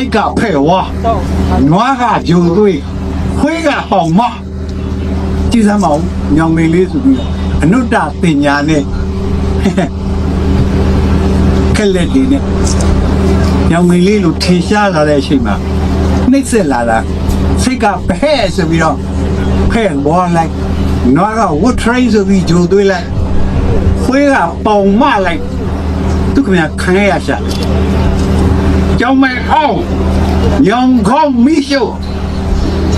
စိတ်ကဖဲ့ဝါနွားကဂျုံသွေးခွေးကဟောင်မကြည်စမ်းမအောင်ညောင်မင်းလေးဆိုပြီးအနုတ္တပညာနဲ့ခက်လက်လေးနဲ့ညောင်မင်းလေးလိုထင်ရှားလာတဲ့အချိန်မှာနှိမ့်ဆက်လာတာစိတ်ကဖဲ့ဆိုပြီးတော့ဖဲ့ဝါလိုက်နွားကဝတ်ထရိတ်ဆိုပြီးဂျုံသွေးလိုက်ခွေးကပေါင်မလိုက်သူကမြန်ခံရရှာကြောင်မဲအောင်ညောင်ခေါမီရှို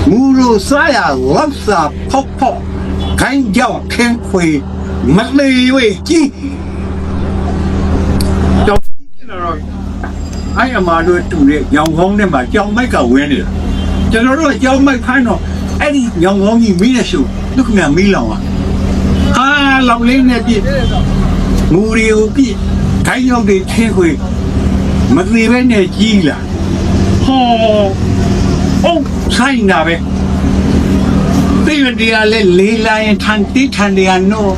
မူရိုစားရလောက်စာဖောက်ဖောက်ခိုင်းကြောင်ခင်းခွေမလေးဝေကြီးတော့အဲ့အမာတို့တူတဲ့ညောင်ခေါင်းထဲမှာကြောင်မိုက်ကဝင်းနေတာကျွန်တော်တို့ကြောင်မိုက်ခိုင်းတော့အဲ့ဒီညောင်ခေါင်းကြီးမီးနေရှိုသူကမြန်မီးလောင်ဟာလောက်လေးနဲ့ပြည့်မူရီကိုပြည့်ခိုင်းရောက်တဲ့ခင်းခွေမသေးပဲနဲ့ကြီးလာဟောဟုတ်ဆိုင်နာပဲတိရတရားလဲလေးလာရင်ထန်တိထန်တရားနော်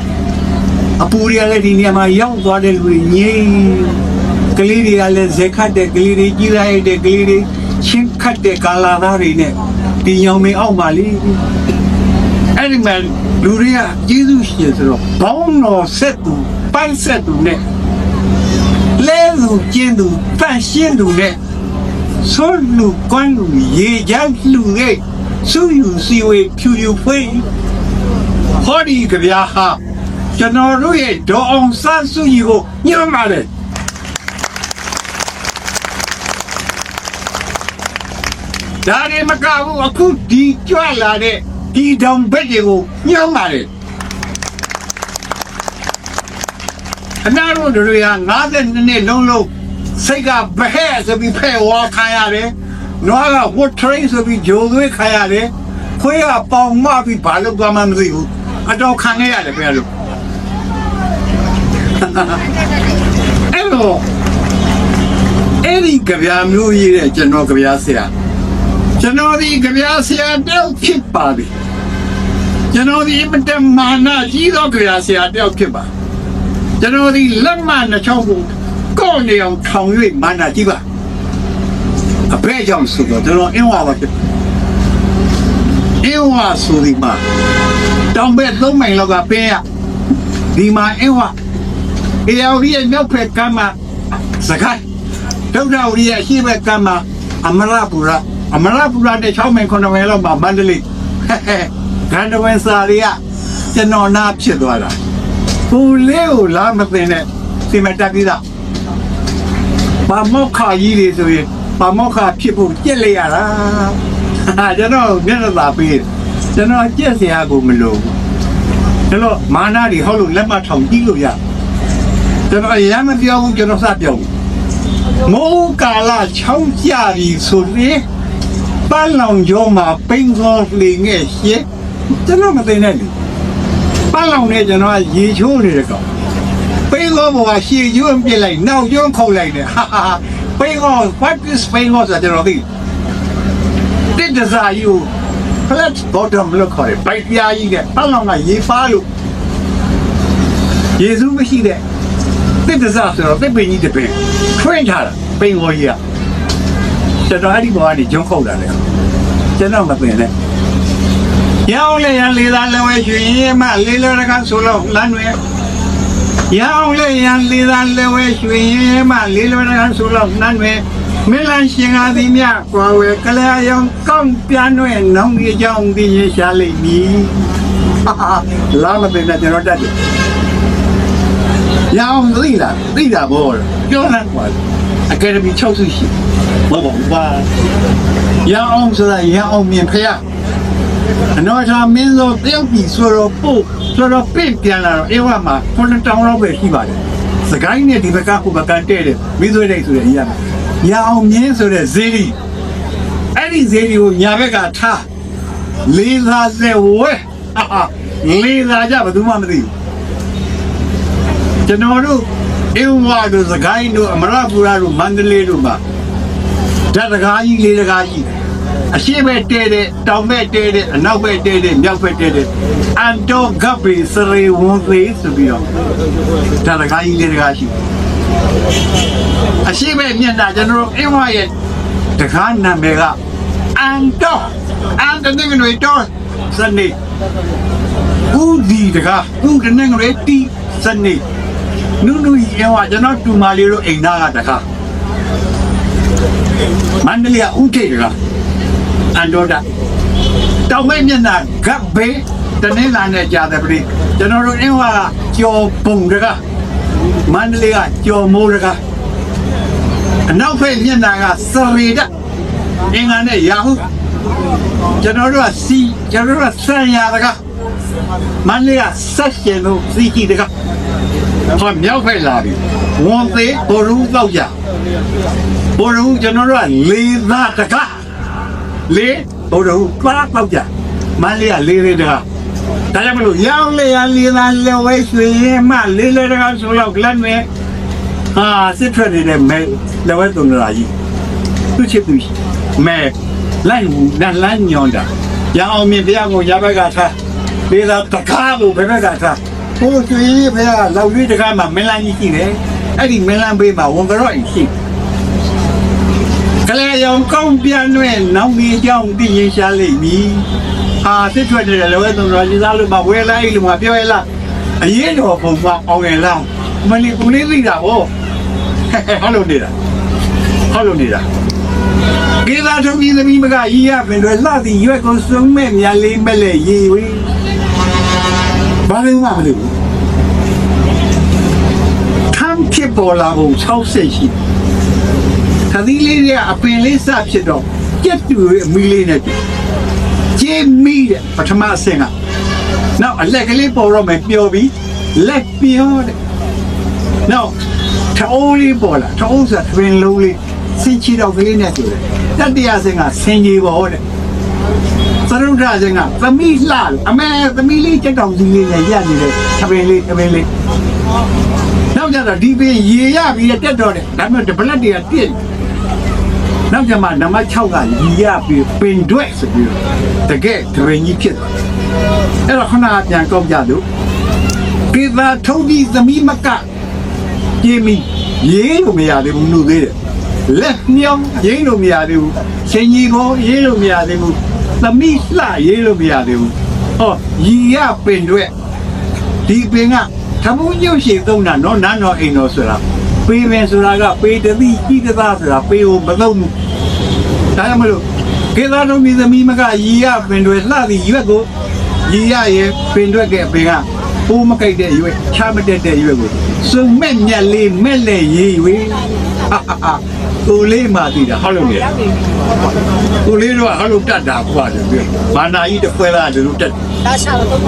အပူရလည်းဒီနေရာမှာရောက်သွားတဲ့လူတွေငြိမ်ကလေးတွေကလည်းဇက်ခတ်တဲ့ကလေးတွေကြီးလာတဲ့ကလေးတွေချင်းခတ်တဲ့ကာလာသားတွေနဲ့ဒီညောင်မင်းအောက်ပါလေအဲ့ဒီမှာလူတွေကကျေးဇူးရှင်ဆိုတော့ဘောင်းတော်ဆက်သူပိုက်ဆက်သူနဲ့လဲလူကျင်းသူဖန်ရှင်းသူနဲ့ဆိုလူကွမ်းလူရေချမ်းလူရဲ့စူယူစီဝေဖြူယူဖွေးဟောဒီကြပြားဟာကျွန်တော်တို့ရဲ့ဒေါ်အောင်ဆန်းစုကြည်ကိုညွှန်ပါတယ်ဒါတွေမကဘူးအခုဒီကြွလာတဲ့ဒီတောင်ဘက်တွေကိုညှောင်းပါတယ်အနာတို့တွေက52နှစ်လုံးလုံးစိတ်ကဘဟဲဆိုပြီးဖဲ့ဝါခံရတယ်နွားကဝတ်ထရိတ်ဆိုပြီးဂျိုသွေးခံရတယ်ခွေးကပေါင်မပြီးဘာလို့သွားမှမသိဘူးအတော်ခံခဲ့ရတယ်ခင်ဗျာလို့အဲ့တော့အဲ့ဒီကြပြားမျိုးရေးတဲ့ကျွန်တော်ကြပြားဆရာကျွန်တော်ဒီကြပြားဆရာတောက်ဖြစ်ပါပြီကျွန်တော်ဒီမတမာနာကြီးတော့ကြပြားဆရာတောက်ဖြစ်ပါကျွန်တော်ဒီလက်မနှချောင်းကိုကောင်းနေအောင်ထောင်၍မာနာကြီးပါအဖေကြောင့်ဆိုတော့ကျွန်တော်အင်းဝါပါဖြစ်အင်းဝါဆိုဒီမှာတောင်ဘက်3မိုင်လောက်ကပင်းရဒီမှာအင်းဝါအေယော်ရီရဲ့မြောက်ဖက်ကမ်းမှာစကိုင်းဒုဒ္ဒဝရီရဲ့အရှိဘက်ကမ်းမှာအမရပူရတဲ့6မိုင်9မိုင်လောက်မှာမန္တလေးဂန္ဓဝင်စာရီကကျွန်တော်နာဖြစ်သွားတာကိုလေးကိုလာမသိနဲ့စီမံတက်ပြီးသားပါမောက်ခါကြီးတွေဆိုရင်ပါမောက်ခါဖြစ်ဖို့ကြက်လိုက်ရတာကျွန်တော်မျက်နှာသာပေးကျွန်တော်ကြက်စရာကိုမလိုဘူးကျွန်တော်မာနာတွေဟောလို့လက်မထောင်ကြည့်လို့ရကျွန်တော်ရမ်းမပြောဘူးကျွန်တော်စပြောမိုးကာလချောင်းကြပြီဆိုရင်ပန်းလောင်ကျော်မှာပိန်ခေါ်လေငယ်ရှင်းကျွန်တော်မသိနဲ့ပန်းလောင်နဲ့ကျွန်တော်ရေချိုးနေတဲ့ကောင်ပိန်ခေါ်ဘောကရှည်ကျွန်းပြစ်လိုက်နောက်ကျွန်းခုတ်လိုက်တယ်ပိန်ခေါ် what is ပိန်ခေါ်ဆိုကျွန်တော်သိတစ်တစားယူ flat bottom လို့ခေါ်တယ်ပိုက်ပြားကြီးနဲ့ပန်းလောင်ကရေဖားလို့ရေစုမရှိတဲ့တစ်တစားဆိုတော့တစ်ပင်ကြီးတစ်ပင်ထွင်းထားတာပိန်ခေါ်ကြီးကကျွန်တော်အဲ့ဒီဘောကနေကျွန်းခုတ်လာတယ်ကျွန်တော်မသိနဲ့ရောင်းလေရန်လေးသားလည်းဝဲရွှေရင်မလေးလောတကဆိုလို့လမ်းတွေရောင်းလေရန်လေးသားလည်းဝဲရွှေရင်မလေးလောတကဆိုလို့လမ်းတွေမင်းလန်းရှင်ကားသည်မြကွာဝဲကလေးရောင်ကောင်းပြန်ွဲ့နောင်ကြီးကြောင်းဒီရရှာလိမ့်မည်လာမသိနဲ့ကျွန်တော်တတ်တယ်ရောင်းသိတာဘောပြောနေကွာအကယ်ဒမီ6စုရှိမဟုတ်ပါရအောင်ဆိုတာရအောင်မြင်ဖရအနော်ချာမင်းတို့တယောက်ပြီးဆိုတော့ပို့ဆိုတော့ပြင့်ပြန်လာတော့အေဝါမှာ9000လောက်ပဲရှိပါတယ်စကိုင်းနဲ့ဒီဘက်ကဟိုဘက်ကတဲ့တယ်မင်းတို့တဲ့ဆိုတဲ့ရရအောင်မြင်ဆိုတဲ့ဇေဒီအဲ့ဒီဇေဒီကိုညာဘက်ကထားလေးစားစေဝဲလေးစားကြဘယ်သူမှမသိဘူးကျွန်တော်တို့အေဝါတို့စကိုင်းတို့အမရပူရတို့မန္တလေးတို့မှာဓာတ်တကားကြီးလေးတကားကြီးအရှိပဲတဲတဲ့တောင်ပဲတဲတဲ့အနောက်ပဲတဲတဲ့မြောက်ပဲတဲတဲ့အန်တိုဂပ်ပီစရီဝန်သေးဆိုပြီးတော့ဓာတ်တကားကြီးလေးတကားရှိအရှိပဲမျက်နှာကျွန်တော်တို့အင်းဝါရဲ့ တခါနာမည်ကအန်တော့အန်တနေငွေတော့စနေဦးဒီတခါဦးတနေငွေတီစနေနုရောကျွန်တော်တူမာလေးတို့အိမ်သားကတခါမန္တလေးကဦးထိတ်ကအန်တော့တာတောင်မဲမျက်နှာဂတ်ဘေးတနင်္လာနဲ့ကြာတယ်ပြည်ကျွန်တော်တို့အင်းဝါကကြော်ပုံတကားမန္တလေးကကြော်မိုးတကားအနောက်ဖက်မျက်နှာကစရီဒအင်္ဂါနဲ့ရာဟုကျွန်တော်တို့ကစီကျွန်တော်တို့ကဆန်ရတကားမန္တလေးကဆက်ရှင်တို့စီကြီးတကားဟောမြောက်ဖက်လာပြီဝန်သေးဘောရူးတော့ကြဘောရူးကျွန်တော်တို့ကလေးသားတကားလေးဘောရူးသွားတော့ကြမန္တလေးကလေးတကားဒါကြောင့်မလို့ရောင်းလေရလေးသားလေဝဲရွှေရင်မလေးတကားဆိုတော့ကလတ်နဲ့ဟာစစ်ထွက်နေတဲ့မဲလေဝဲတုံလာကြီးသူချစ်သူမဲလိုက်ဘူးလမ်းညွန်တာရအောင်မြင်ဘုရားကိုရဘက်ကထားလေးသားတကားကိုဘယ်ဘက်ကထားဟိုကျွေးဘုရားလောက်ရွေးတကားမှာမင်းလန်းကြီးရှိတယ်အဲ့ဒီမင်းလန်းဘေးမှာဝန်ကြော့ရှိကလေးရောင်ကောင်းပြန်ွဲ့နောက်မီးကြောင်းသိရင်ရှားလိမ့်မည်ဟာစစ်ထွက်နေတယ်လည်းဝဲသုံးတော်ကြီးသားလို့မဝဲလိုက်လို့မပြောရလားအရင်တော့ပုံမှန်အောင်ရလောင်းမလီကူလေးသိတာဟောဟုတ်လို့နေတာကေသာထုံးကြီးသမီးမကရီးရပင်တွေလှသည်ရွက်ကိုစုံမဲ့မြလေးမဲ့လေရေဝေးဘာလို့မှမလုပ်ဘူးထမ်းဖြစ်ပေါ်လာပုံ60ရှိခသီးလေးကအပင်လေးစဖြစ်တော့ကြက်တူရဲ့အမီလေးနဲ့ကျင်းမိတဲ့ပထမအဆင့်ကနောက်အလက်ကလေးပေါ်တော့မယ်ပျော်ပြီးလက်ပြောတဲ့နောက်ထိုးလေးပေါ်လာထိုးဆိုတွင်လုံးလေးစင်ချီတော့ကလေးနဲ့တွေ့တယ်တတိယအဆင့်ကဆင်ကြီးပေါ်တဲ့သရုဒ္ဓအဆင့်ကသမီးလှအမေသမီးလေးကြက်တောင်စီလေးနဲ့ရက်နေတယ်ထပင်လေးနောက်ကြတော့ဒီပင်ရေရပြီးတက်တော့တယ်ဒါပေမဲ့ဒပလက်တွေကပြည့်နောက်ကြမှာနံပါတ်6ကရီရပြီးပင်တွဲဆိုပြီးတကယ်ဒရင်ကြီးဖြစ်သွားအဲ့တော့ခဏပြန်ကောက်ကြလို့ကိသာထုံးပြီးသမီးမကပြေးမိရေးလို့မရသေးဘူးလို့သေးတယ်လက်ညောင်းရေးလို့မရသေးဘူးရှင်ကြီးကိုရေးလို့မရသေးဘူးသမီးလှရေးလို့မရသေးဘူးဟောရီရပင်တွဲဒီပင်ကသမုံညုတ်ရှိသုံးတာနော်နန်းတော်အိမ်တော်ဆိုတာပေးပင်ဆိုတာကပေးတသိကြီးတသားဆိုတာပေးကိုမသုံးဘူးဒါကြောင့်မလို့ကေသာတော်မိသမီးမကရီရပင်တွဲလှသည်ရွက်ကိုရီရရဲ့ပင်တွဲကပင်ကပိုးမကိတ်တဲ့ရွက်ချမတက်တဲ့ရွက်ကိုစုံမဲ့မြက်လေးမဲ့လေရေးဝေးကိုလေးမှသိတာဟုတ်လို့လေကိုလေးတော့ဟုတ်လို့တတ်တာကွာတယ်ပြောဘာနာကြီးတစ်ခွဲလားတို့တက်ဒါရှာတော့ဗ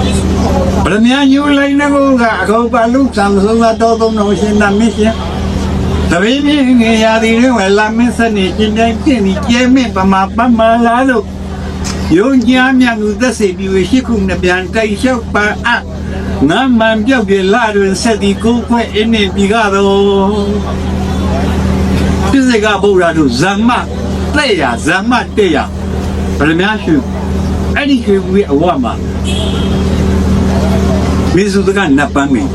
ရမညာညူလိုက်နေကောကအခေါ်ပါလူဆံဆုံးတော့သုံးတော်ရှင်နာမင်းရှင်တပင်းင်းငယ်ရာဒီတွေဝလာမင်းစနေကျင်းတိုင်းပြင်းပြီးကျဲမင်းပမာပမာလာလို့ယုံညာမြတ်သူသက်စေပြီးရှိခုနှစ်ပြန်တိုက်လျှောက်ပါအငါမှန်ပြောက်ပြလာတွင်ဆက်ဒီကိုခွဲအင်းနေပြီးကတော့ပြစ္ဆေကဗုဒ္ဓတို့ဇမ္မတဲ့ရဇမ္မတဲ့ရဗရမညာရှုအဲ့ဒီခေဘူးရဲ့အဝမှာမေဇုတကနတ်ပန်းမင်း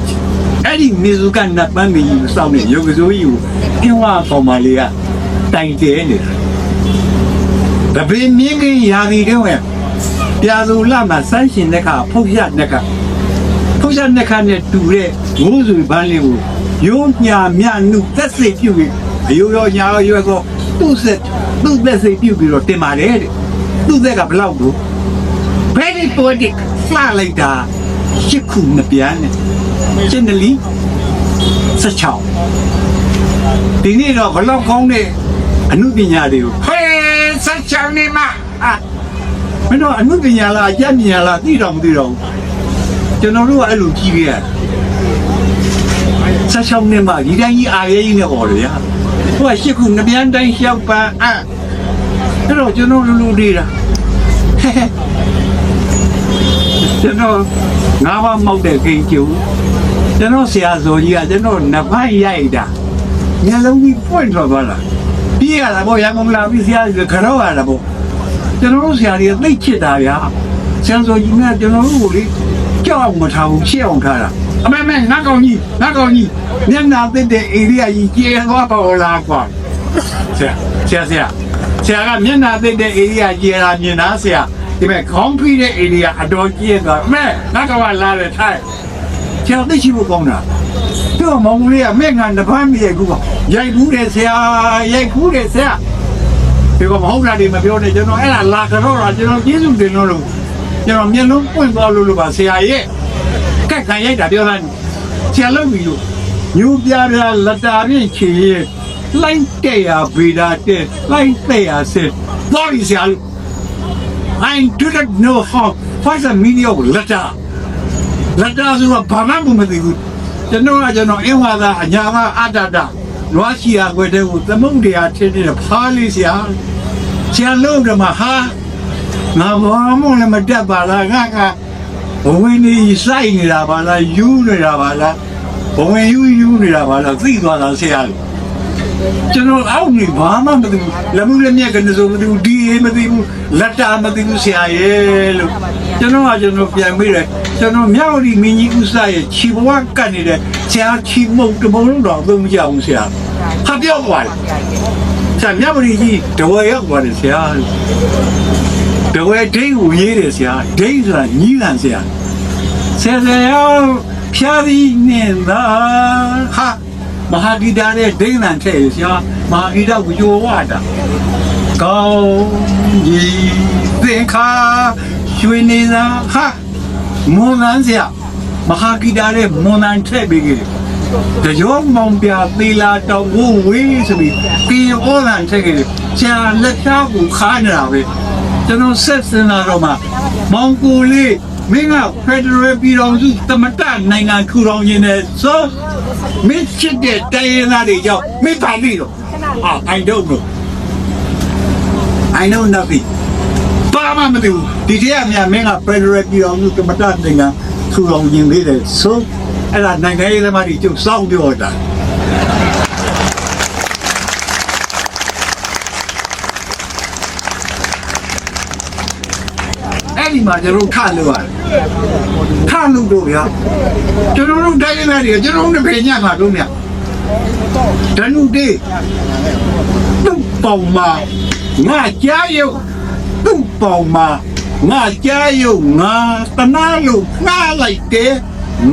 အဲ့ဒီမေဇုကနတ်ပန်းမင်းကိုစောင့်နေရုပ်ကစိုးကြီးကိုအင်းဝါကောင်မလေးကတိုင်တဲနေတာတပင်းမြင်းကြီးရာဒီတဲ့ဝဲပြာစုလမှာစမ်းရှင်တဲ့ခါဖုတ်ရတဲ့ခါနဲ့တူတဲ့ငိုးစုပန်းလေးကိုယုံညာမြနုသက်စိတ်ပြုပြီးအယိုရောညာရောရွယ်ကိုသူ့သက်စိတ်ပြုပြီးတော့တင်ပါတယ်တဲ့သူ့သက်ကဘလောက်ကိုvery poetic လှလိုက်တာရှစ်ခုနှစ်ပြန်နဲ့ရှင်းတယ်လီ16ဒီနေ့တော့ဘလောက်ကောင်းတဲ့အမှုပညာတွေကိုဟဲ16နေမှာမင်းတို့အမှုပညာလားအကျပညာလားသိတော့မသိတော့ဘူးကျွန်တော်တို့ကအဲ့လိုကြီးခဲ့ရတယ်16နေမှာဒီတိုင်းကြီးအားရကြီးနဲ့ဟောတယ်ဗျာဟိုကရှစ်ခုနှစ်ပြန်တိုင်းလျှောက်ပန်းအဲ့တော့ကျွန်တော်လူနေတာကျွန်တော်ငါးပါးမောက်တဲ့ခင်ကျူကျွန်တော်ဆရာဇော်ကြီးကကျွန်တော်နှစ်ဖက်ရိုက်တာညလုံးကြီးပွင့်ထွက်သွားတာပြေးရတာပေါ့ရန်ကုန်လာပြီးဆရာကြီးကတော့ရတာပေါ့ကျွန်တော်တို့ဆရာကြီးသိချစ်တာဗျာဆရာဇော်ကြီးကကျွန်တော်တို့ကိုလေကြောက်အောင်မထားဘူးချစ်အောင်ထားတာအမေငါကောင်ကြီးမျက်နှာသိတဲ့ဧရိယာကြီးကျေသွားပါလားကွာဆရာ ဆရာကမျက်နှာသိတဲ့ area ကျယ်တာမြင်လားဆရာဒီမဲ့ခေါင်းဖိတဲ့ area အတော်ကျယ်သွားမဲ့ငါကလာတယ်ထိုင်ဆရာသိရှိဖို့ကောင်းတာတို့မောင်လေးကမဲ့ငါတပန်းမြေကူပါရိုက်ဘူးတယ်ဆရာရိုက်ဘူးတယ်ဆရာဒီကမဟုတ်တာဒီမပြောနဲ့ကျွန်တော်အဲ့ဒါလာကတော့တာကျွန်တော်ကျေးဇူးတင်လို့ကျွန်တော်မျက်လုံးပွင့်သွားလို့ပါဆရာရဲ့ကက်ခံရိုက်တာပြောတာဆရာလုပ်ပြီလို့ညူပြပြလက်တာပြင်းချီရဲ့လိုက်တဲ့ရဗေဒတဲ့လိုက်တဲ့ရစစ်သွားပြီဆရာလို့ I do not know how what's the meaning of letter ဆိုတာဘာမှမသိဘူးကျွန်တော်အင်ဝါသာအညာကအတ္တတလွားချီယာခွဲတဲ့ကိုသမုတ်တရားထင်းနေဖားလေးဆရာလုံးတယ်မှာဟာငါဘာမှလည်းမတက်ပါလားငါကဘဝင်ကြီးစိုက်နေတာပါလားယူနေတာပါလားဘဝင်ယူနေတာပါလားသိသွားတာဆရာကျွန်တော်အောက်နေဘာမှမသိဘူးလက်မှုလက်မြက်ကလည်းဆိုမသိဘူးဒီမသိဘူးလက်တာမသိဘူးဆရာရဲ့လို့ကျွန်တော်ပြန်ပြီးတယ်ကျွန်တော်မြောက်ဒီမင်းကြီးဥစားရဲ့ခြေဘဝကတ်နေတဲ့ဆရာခြေမုတ်တဘုံလုံးတော့သုံးမကြဘူးဆရာဟာပြောသွားတယ်ဆရာမြောက်ဒီကြီးတဝဲရောက်သွားတယ်ဆရာတဝဲဒိတ်ကိုရေးတယ်ဆရာဒိတ်ဆိုတာညီးလန်ဆရာဆရာဖြားပြီးနေတာဟာမဟာဂီတာနဲ့ဒိန်းလန်ထည့်ဆရာမဟာဂီတာကိုယောဝတာကောင်းကြီးသင်္ခါရွှေနေသာဟာမွန်လန်းဆရာမဟာဂီတာနဲ့မွန်လန်းထည့်ပြီးကြတယ်တရောမောင်ပြသေးလာတော့ဝဝေးဆိုပြီးပြင်ဩလန်ထည့်ကြတယ်ဆရာလက်သားကိုခါနေတာပဲကျွန်တော်ဆက်စင်လာတော့မှမောင်ကိုလေးမင်းကဖက်ဒရယ်ပြည်တော်စုသမတနိုင်ငံထူထောင်ခြင်းနဲ့ဆိုမင်းချစ်တဲ့တိုင်းရင်းသားတွေကြောင့်မင်းပါလိမ့်တော့I don't know I know nothing ဘာမှမသိဘူးဒီတည်းအများမင်းကဖက်ဒရယ်ပြည်တော်စုသမတနိုင်ငံထူထောင်ခြင်းလေးတဲ့ဆိုအဲ့ဒါနိုင်ငံရေးသမားတွေကျုပ်စောင့်ပြောတာဒီမှာကျွန်တော်ခါလို့ရတယ်ခါလို့တော့ဗျာကျွန်တော်တို့တိုင်းနေတယ်ကျွန်တော်တို့ဘယ်ညမှာတော့မြတနုတေသူ့ပေါင်မှာငါကြားရုပ်သူ့ပေါင်မှာငါကြားရုပ်ငါတနာလို့ငါလိုက်တယ်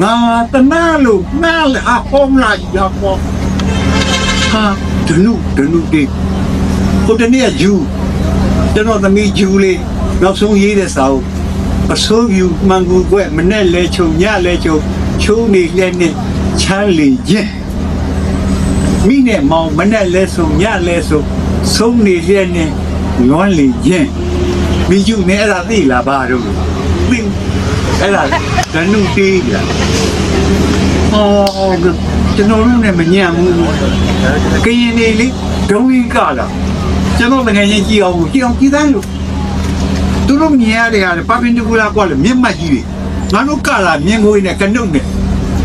ငါတနာလို့ငါလည်းအဖုံးလိုက်ရပေါ့ဟာတနုတေဟိုတနေ့ကဂျူကျွန်တော်သမီးဂျူလေးနောက်ဆုံးရေးတဲ့စာအုပ်အစိုးရမန်ကူကွဲမနဲ့လဲချုံညလဲချုံချိုးနေလဲနဲ့ချမ်းလေခြင်းမိနဲ့မောင်မနဲ့လဲဆိုညလဲဆိုဆုံးနေလဲနဲ့လွမ်းလေခြင်းမိကျုနဲ့အဲ့ဒါသိလားဘာတို့သိအဲ့ဒါဒနုတေးကြကျွန်တော်တို့နဲ့မညံ့ဘူးကရင်နေလေဒုံကြီးကလာကျွန်တော်ငယ်ချင်းကြည့်အောင်ကြည့်သားလို့သူတို့မြင်ရတဲ့ဟာပပင်းတကူလာကွာလေမြင့်မတ်ကြီးတွေငါတို့ကလာမြင်ကိုနဲ့ကနုတ်နဲ့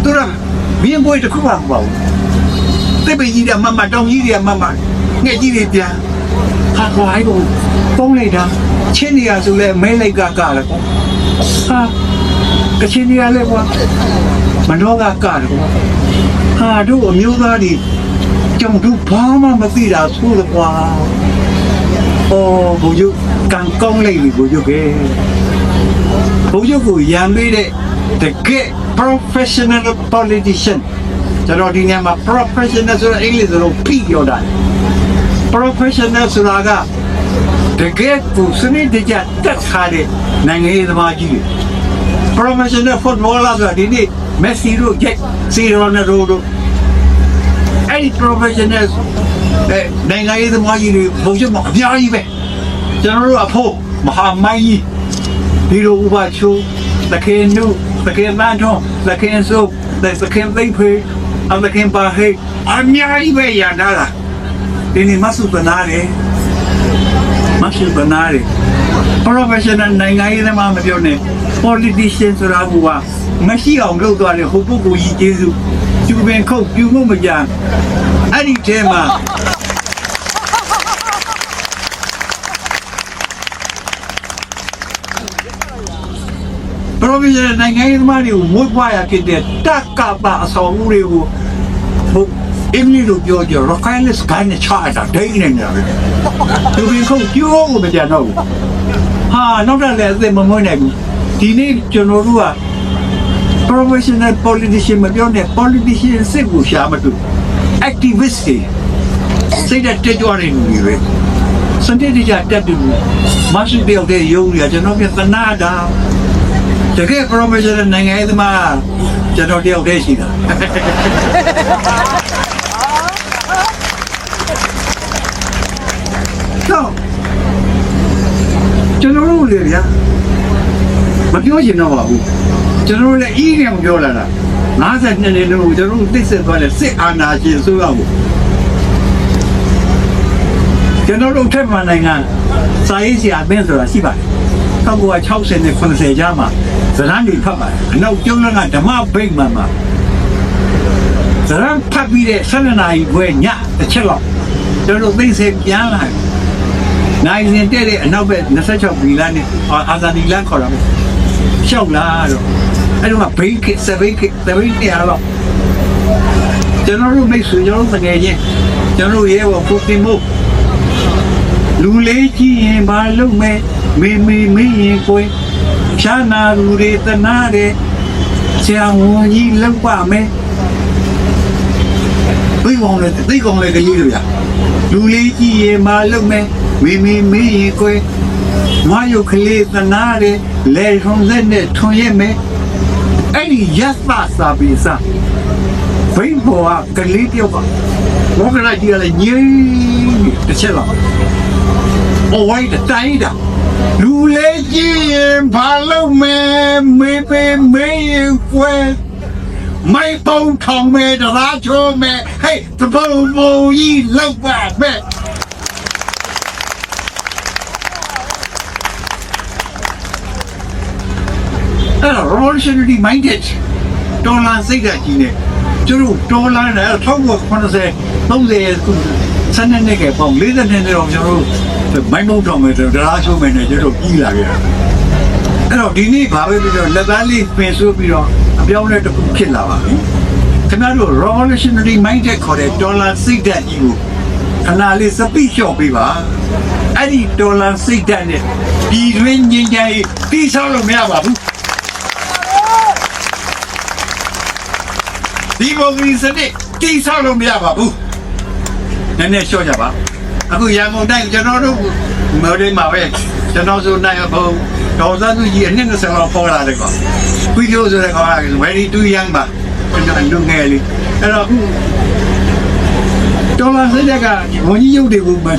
သူတို့မြင်ကိုတခုမှမပေါ့တိတ်ပိကြီးတဲ့မမတောင်ကြီးတွေကမမငှက်ကြီးတွေပြန်ဟာခွာအိုက်ကိုပုံးလိုက်တာချင်းနေရဆိုလဲမဲလိုက်ကကလည်းဟာကချင်းနေရလဲကွာမတော့ကကလည်းဟာတို့အမျိုးသားတွေကြောင့်တို့ဘာမှမသိတာဆိုးကွာဘုရားကံကောင်းလိုက်ပြီဘုရားကဘုရားကိုရံပေးတဲ့တကယ် professional politician ကျွန်တော်ဒီနေရာမှာ professional ဆိုတာအင်္ဂလိပ်လိုပြီးပြောတာ professional ဆိုတာကတကယ်ကိုစနစ်တကျတက်ခါတဲ့နိုင်ငံရေးသမားကြီးတွေ professional footballer ဆိုတာဒီနေ့ Messi တို့ Ronaldo တို့အဲ့ဒီ professional နိုင်ငံရေးသမားကြီးတွေဘုရားမအများကြီးပဲကျွန်တော်တို့အဖို့မဟာမိုင်းကြီးဒီလိုဥပချိုးသခင်နုသခင်မန်းထွန်းသခင်စုသခင်သိမ့်ဖေးသခင်ပါဟေးအများကြီးပဲရတာလားဒီနေ့မဆုပနာတယ် professional နိုင်ငံရေးသမားမပြောနဲ့ politician ဆိုတာကမရှိအောင်လုပ်သွားတဲ့ဟိုပုဂ္ဂိုလ်ကြီးကျေးဇူးကျူပင်ခုတ်ပြူမှုမကြအဲ့ဒီထဲမှာprofessional နိုင်ငံရေးသမားတွေကိုဝတ်ပွားရဖြစ်တဲ့တက္ကပအဆောင်မှုတွေကို အင်္ဂလိပ်လိုပြောကြတော့ Rockland ကိုင်းနဲ့ချတာဒိတ်နေတယ်သူဘယ်ခုပြောကိုမကြတော့ဘူးဟာနောက်တော့လည်းအသက်မမွေးနိုင်ဘူးဒီနေ့ကျွန်တော်တို့က professional politician မပြောနဲ့ politician စစ်ကိုရှာမတူ activist တွေစိတ်တက်ကြွနေလူတွေစတဲ့ကြတက်တူမရှိပြောတဲ့ရုံးရကျွန်တော်ပြသနာတာတကယ် professional နိုင်ငံရေးသမားကျွန်တော်တယောက်တည်းရှိတာတော့ကျွန်တော်တို့လေဗျာမပြောချင်တော့ပါဘူးကျွန်တော်လည်းအီးနဲ့မပြောလာတာ52နှစ်လုံးကျွန်တော်တို့သိစစ်သွားတဲ့စစ်အာဏာရှင်ဆိုတော့ကျွန်တော်တို့ထက်မှန်နိုင်ငံစာရေးဆရာအင်းဆိုတာရှိပါတယ်1960နဲ့90ကြားမှာဇလန်းတွေဖတ်ပါတယ်အနောက်ကျုံးလန်းကဓမ္မဗိတ်မှန်မှာဇလန်းဖတ်ပြီးတဲ့7နာရီခွဲညတစ်ချက်လောက်ကျွန်တော်သိစေပြန်လာနိုင်ရင်တဲ့အနောက်ဘက်26ဘီလန်းနဲ့အာဇာဒီလန်းခေါ်တာပဲရှောက်လာတော့အဲ့တော့ဘိတ်7တရားတော့ကျွန်တော်တို့မိတ်ဆွေကျွန်တော်တကယ်ချင်းကျွန်တော်ရဲဘော်ကိုတင်မို့လူလေးကြည့်ရင်ဘာလုပ်မဲ့မေရင်ကိုရှာနာလူတွေတနာတယ်ဆရာဝန်ကြီးလောက်ပါမယ်သိကောင်းလေကလေးတို့ရလူလေးကြည့်ရင်ဘာလုပ်မဲ့မေရင်ကိုမယုတ်ကလေးတနာတယ်လေထုံးလက်နဲ့ထွန်ရက်မယ်အဲ့ဒီရသစာပိစာဘိဘောကလေးတယောက်ကဘောကလာကြီးလည်းညင်းတစ်ချက်လောက်အဝိုင်းတိုင်းတာလူလေးကြီးရင်ဘာလို့မဲမေရင်ကွယ်မိုက်ပုံထောင်မဲတရာချိုးမဲဟဲ့တပုံကြီးလောက်ပါပဲအဲ့တော့ revolutionary minded တော်လန်စိတ်ဓာတ်ကြီးနဲ့ကျတို့တော်လန်တယ်1980 30စနေနေ့ကပေါ့40နှစ်တော့ကျွန်တော်တို့မိုင်းမုံတော်မယ်တရားချိုးမယ်နဲ့ကျတော့ပြီးလာခဲ့တာအဲ့တော့ဒီနေ့ဘာပဲပြောလက်သားလေးပင်ဆိုးပြီးတော့အပြောင်းလဲတစ်ခုဖြစ်လာပါပြီခင်ဗျားတို့ revolutionary minded ခေါ်တဲ့ဒေါ်လာစိတ်ဓာတ်ကြီးကိုခဏလေးစပိလျှော့ပေးပါအဲ့ဒီဒေါ်လာစိတ်ဓာတ်နဲ့ပြည်တွင်းငြိမ်းချမ်းရေးပြီးဆောင်လို့မရပါဘူးဒီမိုကရေစီနဲ့တိဆောက်လို့မရပါဘူးနည်းနည်းလျှော့ကြပါအခုရန်ကုန်တိုင်းကျွန်တော်တို့မော်ဒယ်မှာပဲကျွန်တော်ဆိုနိုင်ဖို့ဒေါ်သားသူကြီးအနှစ်20လောက်ပေါ်လာတယ်ကွာပြီးလို့ဆိုတဲ့ကောင်က very too young ပါကျွန်တော်လူငယ်လေးအဲ့တော့အခုဒေါ်လာစိတ်ကဝန်ကြီးရုပ်တွေကိုမှ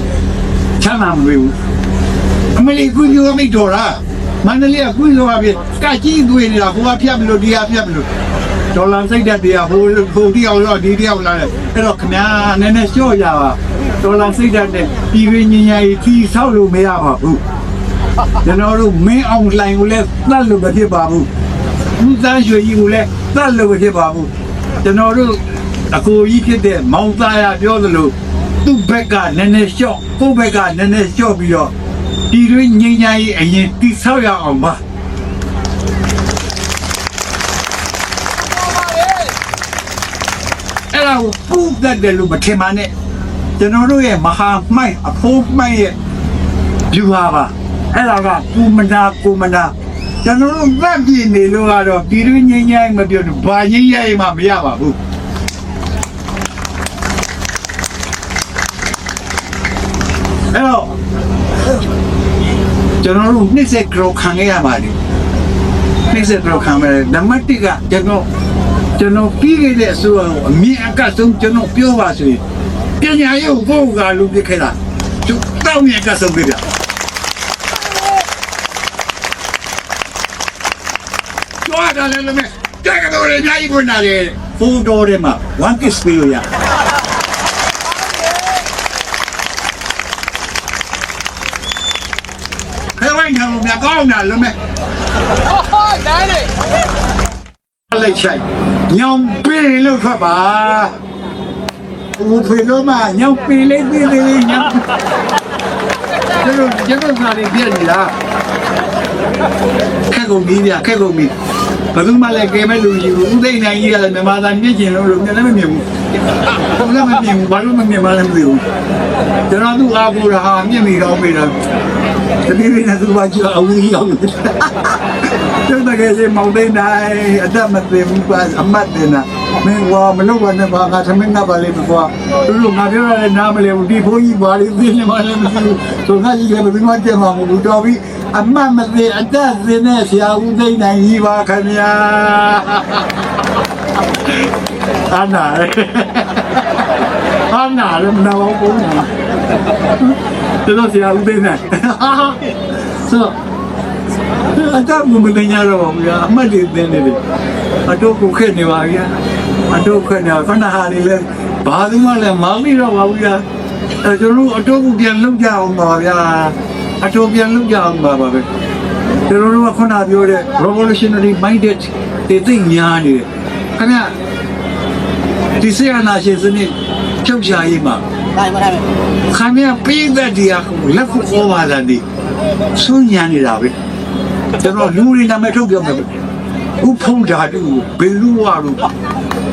ချမ်းသာမလို့ဘူးအမေလေးကိုပြောမိတော်လားမန္တလေးကကိုပြောပါပြီကကြီးသွေးနေတာဟိုကဖြတ်မလို့ဒီကဖြတ်မလို့ဒေါ်လာစိတ်တက်တရားဟိုတယောက်တော့ဒီတယောက်လာတယ်အဲ့တော့ခင်ဗျာနည်းနည်းလျှော့ကြပါဒေါ်လာစိတ်တက်တဲ့ပြည်ရင်းညင်ညာကြီးတီဆောက်လို့မရပါဘူးကျွန်တော်တို့မင်းအောင်လှိုင်ကိုလည်းသတ်လို့မဖြစ်ပါဘူးဦးသန်းရွှေကြီးကိုလည်းသတ်လို့မဖြစ်ပါဘူးကျွန်တော်တို့အကိုကြီးဖြစ်တဲ့မောင်သားရပြောသလိုသူ့ဘက်ကနည်းနည်းလျှော့ကိုယ့်ဘက်ကနည်းနည်းလျှော့ပြီးတော့ပြည်ရင်းညင်ညာကြီးအရင်တီဆောက်ရအောင်ပါအဲ့ဒါကိုပူတတ်တယ်လို့မထင်ပါနဲ့ကျွန်တော်တို့ရဲ့မဟာမိုက်အဖိုးမိုက်ရဲ့လူဟာပါအဲ့ဒါကကိုမနာကျွန်တော်တို့ဗတ်ပြင်းနေလို့ကတော့ပြည်တွင်းငြိမ်းချမ်းမပြောဘူးဘာငြိမ်းချမ်းမှမရပါဘူးအဲ့တော့ကျွန်တော်တို့နှိမ့်ဆက်ကြောခံရပါတယ်နှိမ့်ဆက်ကြောခံမယ်နံပါတ်1ကကျွန်တော်ပြီးခဲ့တဲ့အစိုးရကိုအမြင့်အကတ်ဆုံးကျွန်တော်ပြောပါဆိုရင်ပညာရေးကိုကလူပြခဲ့တာသူတောင်းမြတ်ကဆုံးပြပြကြွားတယ်လည်းမဲ့တက္ကသိုလ်ရဲ့အများကြီးဝင်လာတယ်ဖိုးတော်တယ်မှာ one kiss ပေးလို့ရခဲဝိုင်းတယ်မြတ်ကောင်းတယ်လည်းမဲ့ဒါလေလိုက်ချိုက်ညောင်ပေးလို့ထွက်ပါဦးဖေလို့မညောင်ပေးလေးညောင်ကျွန်တော်စာတွေပြည့်နေလားခက်ကုန်ပြီ ဘယ်သူမှလည်းကဲမဲ့လူကြီးဦးသိန်းနိုင်ကြီးကလည်းမြန်မာသားမြင့်ကျင်လို့လည်းမမြင်ဘူးဘုံလည်းမမြင်ဘူးဘာလို့မမြင်မှလည်းမသိဘူးကျွန်တော်သူ့အားကိုယ်ဟာမြင့်မိတော့ပြီလားတပည့်တွေနဲ့သူ့ဘာကြည့်အောင်ကြီးအောင်ကျွန်တော်ကလည်းမောင်သိန်းနိုင်အသက်မသိဘူးကွာအမတ်တင်တာမင်းကမလုပ်ပါနဲ့ပါငါသမင်းကပါလေကွာသူတို့ငါပြောရတဲ့နားမလဲဘူးဒီဘိုးကြီးပါလေသိနေမှလည်းမသိဘူးဆိုငါကြီးလည်းဘယ်သူမှကြက်မှာမဟုတ်ဘူးတော်ပြီအမတ်မသိအသက်သိနေဆရာဦးသိန်းနိုင်ကြီးပါခင်ဗျာအာနာလည်းမနာဘူးနော်တော်ဆရာဦးသိန်းနိုင်ဆိုအတော့မမတင်ရတော့ဘူးဗျာအမတ်တွေသင်နေတယ်အတော့ကိုခက်နေပါဗျာအတော့ခက်နေခဏဟာလေးလဲဘာသူမှလည်းမောင်းပြီးတော့ပါဘူးဗျာကျွန်တော်အတော့ကိုပြန်လုပ်ကြအောင်ပါဗျာအတော့ပြန်လုပ်ကြအောင်ပါပဲကျွန်တော်တို့ကခုနပြောတဲ့ revolutionary minded တွေသိညာနေတယ်ခင်ဗျာဒီစေအနာရှင်စနစ်ချုပ်ချရေးမှာခင်ဗျာပြည်သက်တရားကိုလက်ခုခေါ်ပါလားဒီစွညာနေတာပဲကျွန်တော်လူတွေနာမည်ထုတ်ပြောမယ်ဥဖုံးဓာတုဘယ်လူဝါလို့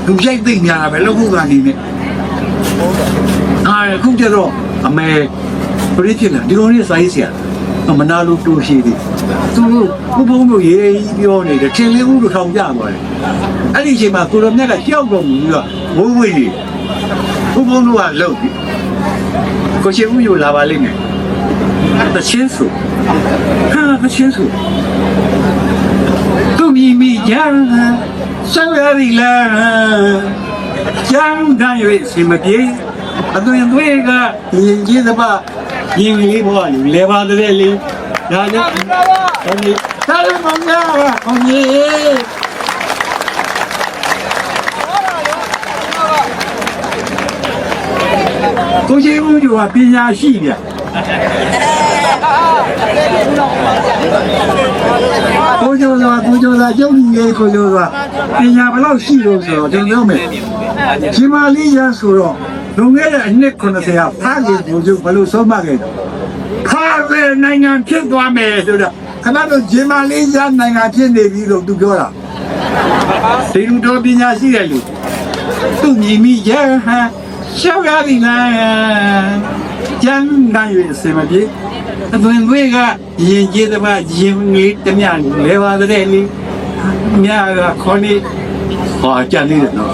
လူရိုက်သိမ့်ညာပဲလောက်ခုကနေနဲ့ခုကျတော့အမေဘယ်ဖြစ်လဲဒီလိုနဲ့စာရေးဆရာမနာလို့တူရှိသေးသူတို့ဥဖုံးတို့ရေးပြောနေတယ်ထင်လေးဦးတို့ထောင်ကြသွားတယ်အဲ့ဒီအချိန်မှာကိုလိုမြတ်ကကြောက်တော့ဘူးတော့ဝိုးဝေးနေဥဖုံးတို့ကလှုပ်ပြီကိုရှိဦးယူလာပါလိမ့်မယ်တချင်းစုတချင်းစုသူမြင်မိကြဆောရရီလာကျန်းတမ်း၍စီမပြေအသွင်သွေးကရင်ကြီးသပါရင်လေးဘောလေပါတဲ့လေဒါကြောင့်ဒီသာလမညာပါခေါင်းကြီးကိုကြီးဦးကပညာရှိတယ်ကိုကျော်သာကျုပ်ကြီးကိုကျော်သာပညာဘယ်လောက်ရှိလို့ဆိုတော့ကျွန်တော်ပြောမယ်ဂျီမာလီရန်ဆိုတော့လုံခဲ့တဲ့အနှစ်90ဖားကြီးကိုကျုပ်ဘယ်လိုဆုံးမခဲ့တော့ဖားတဲ့နိုင်ငံဖြစ်သွားမယ်ဆိုတော့ခဏတော့ဂျီမာလီရန်နိုင်ငံဖြစ်နေပြီလို့သူပြောတာဒီလူတော်ပညာရှိတဲ့လူသူမြင်မိရဲ့ဟာရှောက်ရပြီလားကျန်းနိုင်ရစေမပြေအသွင်သွေးကရင်ကျေးသမားရင်လေးတမျှလဲပါတဲ့လေမြာကခေါနေဟောကြံနေတယ်နော်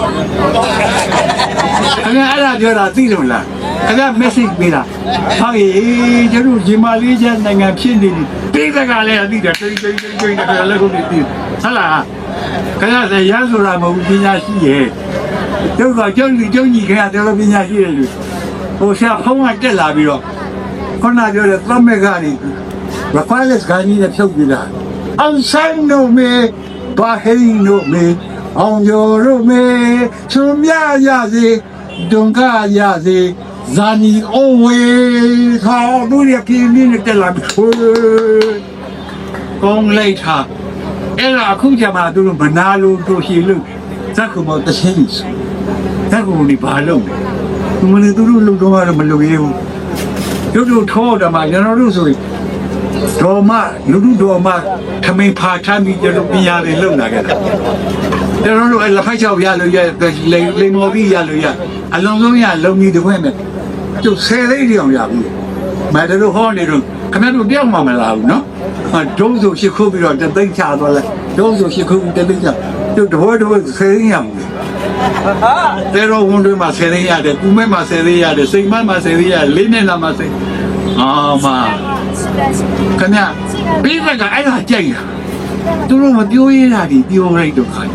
ခင်ဗျာအဲ့ဒါပြောတာသိလို့လားခင်ဗျာ message ပေးတာဟုတ်ရေကျွန်တော်ဂျီမာလေးချမ်းနိုင်ငံဖြစ်နေပြီပိသကလည်းအသိတယ်တိတ်တယ်လည်းကုန်နေပြီဟုတ်လားခင်ဗျာရမ်းဆိုတာမဟုတ်ဘူးပညာရှိရဲ့ကျုပ်ကကျုပ်ကြီးခင်ဗျာတော်တော်ပညာရှိရဲ့လူဟိုဆရာဖုံးကတက်လာပြီးတော့ခုနပြောတဲ့သမက်ကနေ requireless ကနေဖြုတ်ပြတာအောင်ဆိုင်နိုမေဘာဟိနိုမေအောင်ကျော်တို့မေချုံမြရစေဒုံကရစေဇာနီအိုဝေခေါ်တို့ရပြင်းပြင်းနဲ့တက်လာပြီးကောင်းလိုက်တာအဲ့ဒါအခုကျမှသူတို့မနာလို့တို့ရှိလို့ဇက်ကူမတချင်းကြီးဇက်ကူနေဘာလုပ်လဲမင်းတို့လူတော့မလုပ်ရဘူးတို့ထောတယ်မှာကျွန်တော်တို့ဆိုရင်ဒေါ်မလူတို့ဒေါ်မထမင်းဖာထမ်းပြီးကျွန်တော်ပညာတွေလုပ်လာခဲ့တာကျွန်တော်တို့လက်ဖက်ချောက်ရလို့ရလိမ်မော်ပြီးရလို့ရအလုံးစုံရလုံကြီးတစ်ခွင့်ပဲကျုပ်10သိန်းတောင်ရဘူးမဲတို့ဟောနေတော့ခင်ဗျားတို့တယောက်မှမလာဘူးနော်ဒုံးဆိုရှစ်ခုပြီးတော့တသိန်းချသွားလဲဒုံးဆိုရှစ်ခုတသိန်းချကျုပ်တော့10သိန်းရဘူးတဲတော်ဝန်တွေမှာ10သိန်းရတယ်၊ကူမဲမှာ10သိန်းရတယ်၊စိတ်မမှာ10သိန်းရတယ်၊လေးနဲ့လာမှာ10မခင်ဗျာပြီးကအဲ့ဒါကြိုက်တာသူတို့မပြောရတာဒီပြောလိုက်တော့ခိုင်း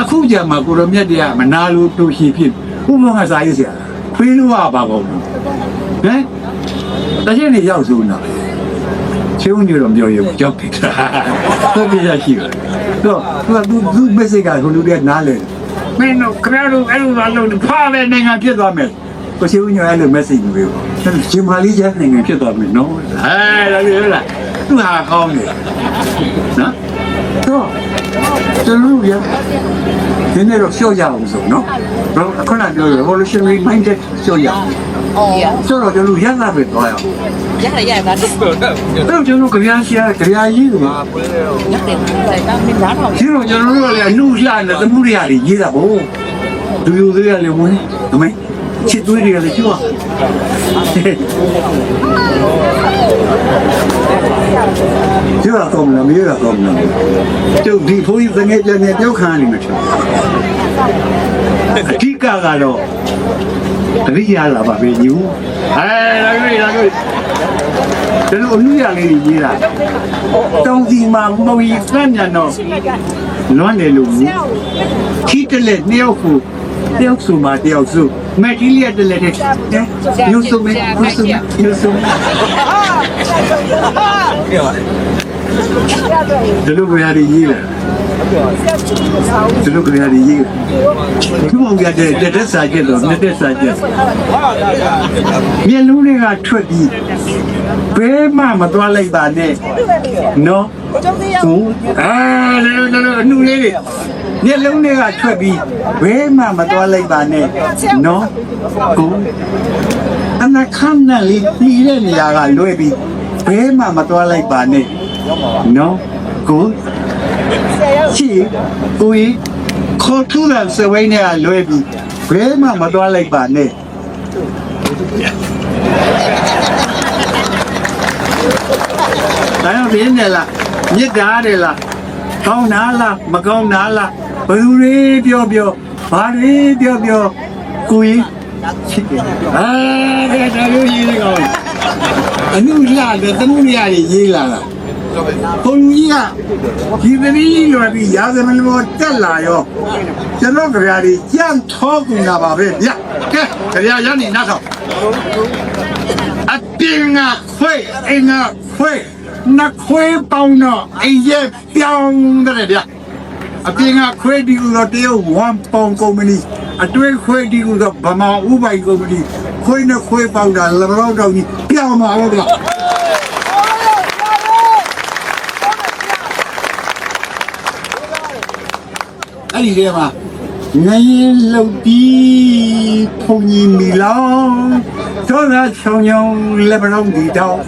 အခုကြမှာကိုရမြတ်တရားမနာလို့တို့ရှိဖြစ်ဥပမာစာရေးဆရာဖေးလို့ပါပေါ့ဟမ်တချင်းနေရောက်စုနာချင်းဦးညတော့ပြောရဘူးကြောက်တယ်တော့ပြရရှိတယ်တော့သူမက်ဆေ့ကကိုလူတွေနားလဲမင်းတို့ခရတို့အဲ့လိုလုပ်ဖားတဲ့နိုင်ငံဖြစ်သွားမယ်ကိုရှိဦးညအဲ့လို message ပေးဘူးဂျီမာလီကျန်းနိုင်ငံဖြစ်သွားမယ်နော်ဟဲ့ဒါပြောလားသူဟာကောင်းတယ်နော်တော့ကျွန်တော်ရဒီနေ့တော့ရှော့ရအောင်ဆိုနော်ခုနပြော revolutionary minded ရှော့ရအောင် ဆိုတော့ကျွန်တော်ရတာပဲသွားရအောင် ရတယ်ဒါတော့ တော့ကျွန်တော်ကြပြားရှာကြပြားရေးက ရတယ်လိုက်တာမင်းလားတော့ ဒီတော့ကျွန်တော်တို့လည်းအမှုလှနဲ့သမှုတွေရတယ်ရေးတာပေါ့လူလူတွေလည်းဝင်အမေချစ်သွေးတွေလည်းကျွတ်ကျွတ်တော့မလားမရတော့မလားကျုပ်ဒီဖိုးကြီးငယ်ပြန်ပြန်ပြောက်ခံနေမှာချင်အဓိကကတော့တတိယလာပါပဲညူလာတွေ့ကျွန်တော်အမှုရလေးကြီးရေးတာတောင်စီမှာမုံကြီးစမ်းညံတော့လွမ်းတယ်လို့ခီးတလက်နှစ်ယောက်ကိုတယောက်စုမှာတယောက်စုမက်တီလီယာတလက်တဲ့ယူစုမဲယူစုဒီလိုကြရတယ်ရေးလာဒီလိုကြရတယ်ရေးသူ့အောင်ကြတဲ့တက်စာကျတော့နှစ်တက်စာကျမျက်လုံးတွေကထွက်ပြီးဘဲမှမသွားလိုက်ပါနဲ့နော်ဟုတ်လေအနုလေးတွေမျက်လုံးတွေကထွက်ပြီးဘဲမှမသွားလိုက်ပါနဲ့နော်ဟုတ်အနာခမ်းနဲ့လေးပြီးတဲ့နေရာကလွဲပြီးဘဲမှမသွားလိုက်ပါနဲ့နော်ကိုချီကိုခေါ်ထူတဲ့စဝိုင်းနဲ့လွဲပြီးဘဲမှမသွားလိုက်ပါနဲ့ဒါတော့ပြင်းတယ်လားမြစ်တာတယ်လားကောင်းတာလားမကောင်းတာလားဘယ်သူတွေပြောဘာတွေပြောကိုချစ်တယ်ဒါလိုရေးနေကောင်းအနုလှတဲ့သမှုရည်ရေးလာတာဘုံကြီးကဒီသမီးလွယ်ပြီးရာဇမလမောတက်လာရောကျွန်တော်ကြရာကြီးကြံထောကူလာပါပဲဗျကဲကြရာရနေနောက်အတင်းကခွေအင်းကခွေနခွေပေါင်းတော့အရဲ့ပြောင်းတယ်ဗျအပြင်ကခွေဒီကူတော့တရုတ်ဝမ်ပေါင်ကုမ္ပဏီအတွဲခွေဒီကူတော့ဗမာဥပိုင်ကုမ္ပဏီခွေနဲ့ခွေပေါင်းတာလဘောတော့ကြီးပြောင်းမှာဟုတ်ဗျအဲ့ဒီထဲမှာငရင်လှုပ်ပြီးဖုန်ကြီးမီလောင်သောသာချောင်းချောင်းလက်ပံဒီတော့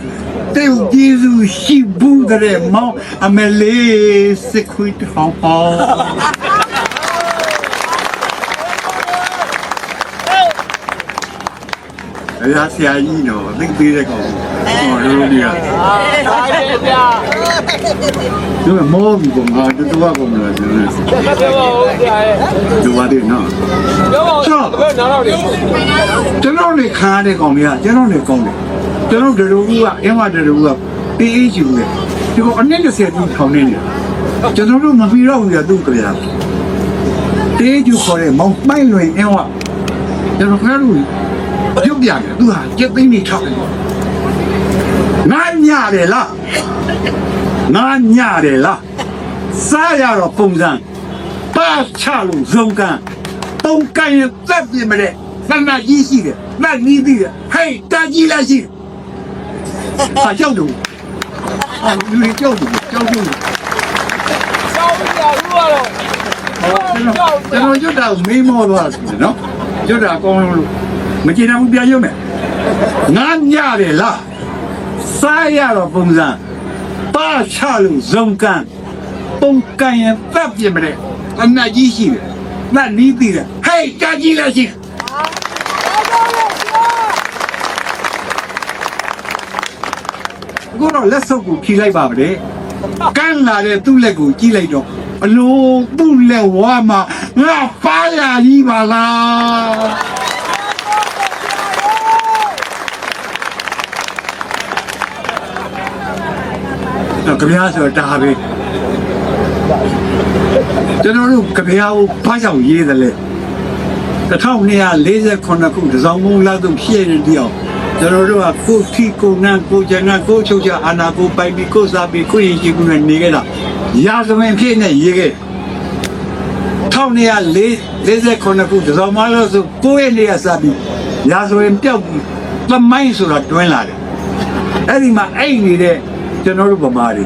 တေုပ်ကျေးဇူးရှိဘူးတဲ့မောင်အမလေးစစ်ခွေးထောင်ပေါ့အဲ့ဒါဆရာကြီးတော့သိပေးတဲ့ကောင်ဟောလို့ဒီကသူကမောပြီးကောင်ကတူတူကောင်လာတယ်သူပါတယ်နော်ကျွန်တော်လည်းခါတဲ့ကောင်တွေကကျွန်တော်လည်းကောင်းတယ်ကျွန်တော်တို့ကအင်းမတို့ကပေးအေးယူတယ်ဒီကအနည်း20တူထောင်နေတယ်ကျွန်တော်တို့မပြီးတော့ဘူးကသူ့ကြရတေးယူခေါ်တဲ့မောင်ပိုင်လွင်အင်းဝကျွန်တော်ခါလို့ရုပ်ပြတယ်သူဟာကျက်သိန်းနေထောက်တယ်ငါညတယ်လားစားရတော့ပုံစံပါချလို့ဇုံကန်ပုံကန်ရသက်ပြမလဲသနာကြီးရှိတယ်သတ်နီးပြီးတယ်ဟဲ့တာကြီးလားရှိဟာကြောက်တယ်ဟာလူတွေကြောက်တယ်ကြောက်ရဘူးကတော့ကျွန်တော်ကျွတ်တာမေးမောသွားတယ်နော်ကျွတ်တာအကောင်းလို့မကြည့်နိုင်ဘူးပြန်ရုံးမယ်ငါညတယ်လားစားရတော့ပုံစံပါချလို့ဇုံကန်ပုံကန်ရင်သက်ပြမလဲအနတ်ကြီးရှိတယ်သတ်နီးပြီးတယ်ဟဲ့တာကြီးလားရှိကိုတော့လက်စုပ်ကိုဖြီးလိုက်ပါမယ်ကန်းလာတဲ့သူ့လက်ကိုကြည့်လိုက်တော့အလိုသူ့လက်ဝါမှာငါဖားရကြီးပါလားတော့ကြပြားဆိုတာပဲကျွန်တော်တို့ကြပြားကိုဘာကြောင့်ရေးတယ်လဲ1249ခုတစောင်းမုံလာသူဖြစ်နေတည်းအောင်ကျွန်တော်တို့ကကိုထီကိုနန်းကိုကျန်ကကိုချုပ်ချအာနာကိုပိုင်ပြီးကိုစားပြီးကိုရင်ရှိကူနဲ့နေခဲ့တာရာဇဝင်ဖြစ်နေရေးခဲ့1249ခုတစောင်းမလို့ဆိုကိုရဲ့နေရာစားပြီးရာဇဝင်ပြောက်ပြီးသမိုင်းဆိုတာတွင်းလာတယ်အဲ့ဒီမှာအဲ့နေတဲ့ကျွန်တော်တို့ဗမာတွေ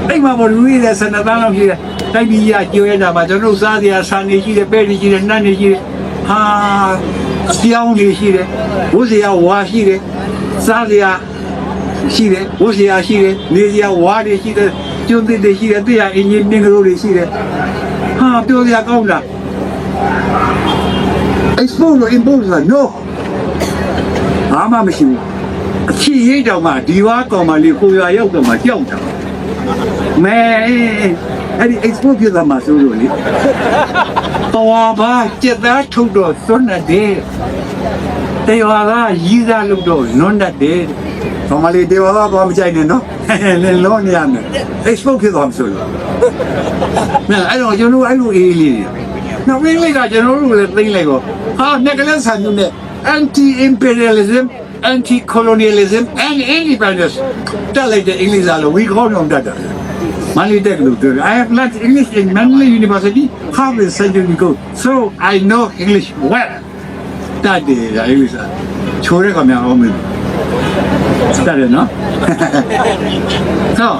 အဲ့မှာဘလူရည်တဲ့စနတန်းလောက်ရှိတယ်တိုက်ပြီးရကြွေးတာမှာကျွန်တော်တို့စားစရာဆန်နေရှိတယ်ပဲနေရှိတယ်နတ်နေရှိတယ်ဟာ ပြောင်းနေရှိတယ်ဝတ်စရာဝါရှိတယ်စားစရာရှိတယ်ဝတ်စရာရှိတယ်နေစရာဝါတွေရှိတယ်ကျွန်းသစ်တွေရှိတယ်တရားအင်ဂျင်နင်းကလေးတွေရှိတယ်ဟာပြောစရာကောင်းလား export လို့ import ဆိုတာ no ဘာမှမရှိဘူးအချစ်ရိတ်တောင်မှဒီဝါကောင်မလေးကိုရွာရောက်တော့မှကြောက်တာမဲအဲ့ဒီ export ဖြစ်သွားမှဆိုလို့လေတော်ပါစက်သားထုတ်တော့သွန်းတဲ့တရားကရည်စားလို့တော့နွန်းတတ်တယ်ကောင်မလေးတရားကတော့မကြိုက်နဲ့နော်လည်းလုံးနေရမယ် export ဖြစ်သွားမှဆိုလို့မဲအဲ့တော့ကျွန်တော်အဲ့လိုအေးလေးနောက်ရင်းလေးကကျွန်တော်တို့လည်းသိလိုက်တော့ဟာငကလေးဆန်ညနဲ့ anti-imperialism anti-colonialism and independence တက်လိုက်တဲ့အင်္ဂလိပ်စာလို့ we call them တက်တာမလေးတက်လို့ပြော I have learned English in Manly University half a century ago so I know English well တက်တယ်အင်္ဂလိပ်စာချိုးရကများအောင်မင်းတက်တယ်နော်တော်